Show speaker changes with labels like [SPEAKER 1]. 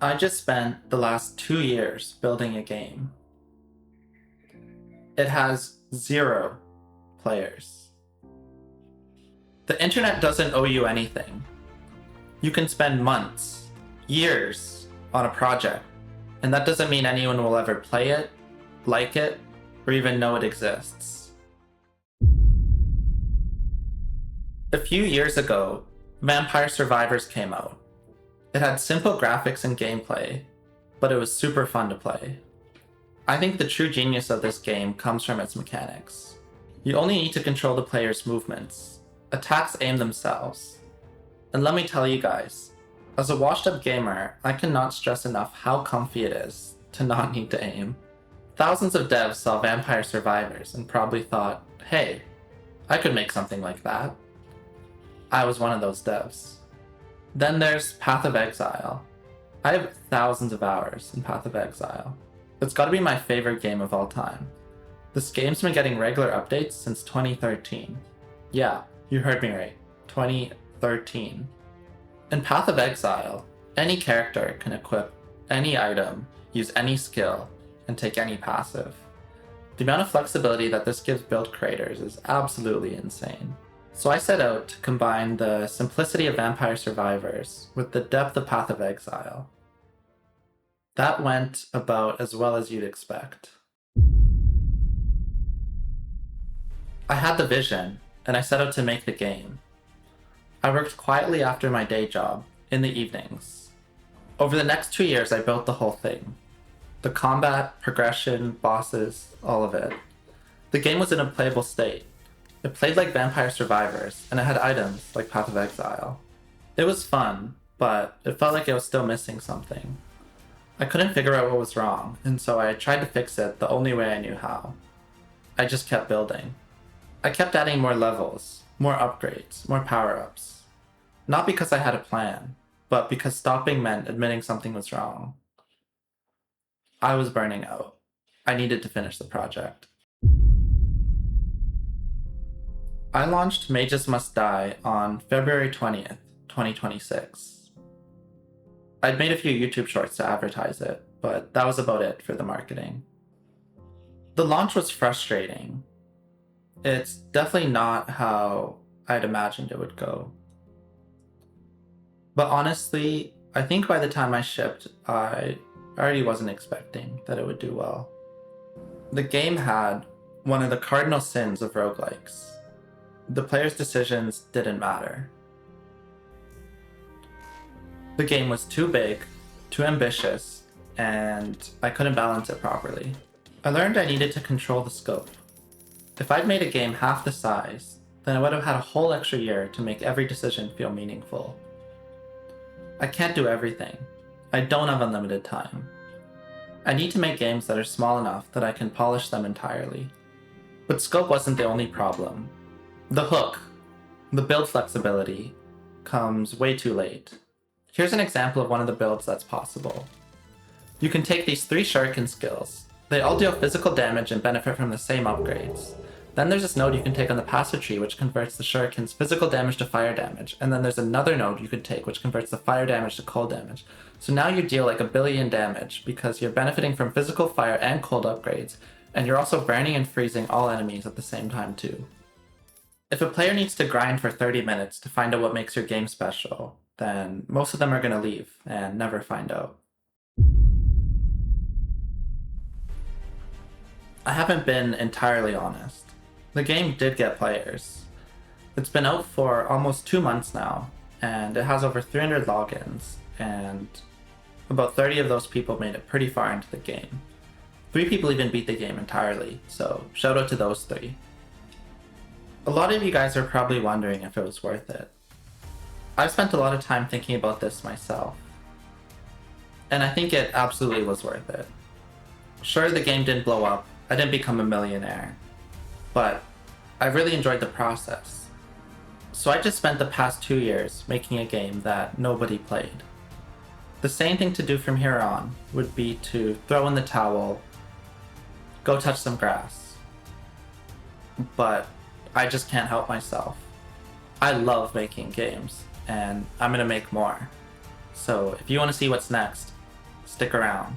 [SPEAKER 1] I just spent the last 2 years building a game. It has 0 players. The internet doesn't owe you anything. You can spend months, years on a project, and that doesn't mean anyone will ever play it, like it, or even know it exists. A few years ago, Vampire Survivors came out. It had simple graphics and gameplay, but it was super fun to play. I think the true genius of this game comes from its mechanics. You only need to control the player's movements. Attacks aim themselves. And let me tell you guys, as a washed-up gamer, I cannot stress enough how comfy it is to not need to aim. Thousands of devs saw Vampire Survivors and probably thought, hey, I could make something like that. I was one of those devs. Then there's Path of Exile. I have thousands of hours in Path of Exile. It's gotta be my favorite game of all time. This game's been getting regular updates since 2013. Yeah, you heard me right. 2013. In Path of Exile, any character can equip any item, use any skill, and take any passive. The amount of flexibility that this gives build creators is absolutely insane. So I set out to combine the simplicity of Vampire Survivors with the depth of Path of Exile. That went about as well as you'd expect. I had the vision, and I set out to make the game. I worked quietly after my day job, in the evenings. Over the next 2 years, I built the whole thing. The combat, progression, bosses, all of it. The game was in a playable state. It played like Vampire Survivors, and it had items like Path of Exile. It was fun, but it felt like it was still missing something. I couldn't figure out what was wrong, and so I tried to fix it the only way I knew how. I just kept building. I kept adding more levels, more upgrades, more power-ups. Not because I had a plan, but because stopping meant admitting something was wrong. I was burning out. I needed to finish the project. I launched Mages Must Die on February 20th, 2026. I'd made a few YouTube shorts to advertise it, but that was about it for the marketing. The launch was frustrating. It's definitely not how I'd imagined it would go. But honestly, I think by the time I shipped, I already wasn't expecting that it would do well. The game had one of the cardinal sins of roguelikes. The player's decisions didn't matter. The game was too big, too ambitious, and I couldn't balance it properly. I learned I needed to control the scope. If I'd made a game half the size, then I would have had a whole extra year to make every decision feel meaningful. I can't do everything. I don't have unlimited time. I need to make games that are small enough that I can polish them entirely. But scope wasn't the only problem. The hook, the build flexibility, comes way too late. Here's an example of one of the builds that's possible. You can take these 3 shuriken skills. They all deal physical damage and benefit from the same upgrades. Then there's this node you can take on the passive tree which converts the shuriken's physical damage to fire damage, and then there's another node you could take which converts the fire damage to cold damage. So now you deal like 1 billion damage because you're benefiting from physical fire and cold upgrades, and you're also burning and freezing all enemies at the same time too. If a player needs to grind for 30 minutes to find out what makes your game special, then most of them are going to leave and never find out. I haven't been entirely honest. The game did get players. It's been out for almost 2 months now, and it has over 300 logins, and about 30 of those people made it pretty far into the game. 3 people even beat the game entirely, so shout out to those 3. A lot of you guys are probably wondering if it was worth it. I've spent a lot of time thinking about this myself, and I think it absolutely was worth it. Sure, the game didn't blow up, I didn't become a millionaire, but I really enjoyed the process. So I just spent the past 2 years making a game that nobody played. The same thing to do from here on would be to throw in the towel, go touch some grass. But I just can't help myself. I love making games, and I'm gonna make more. So if you want to see what's next, Stick around.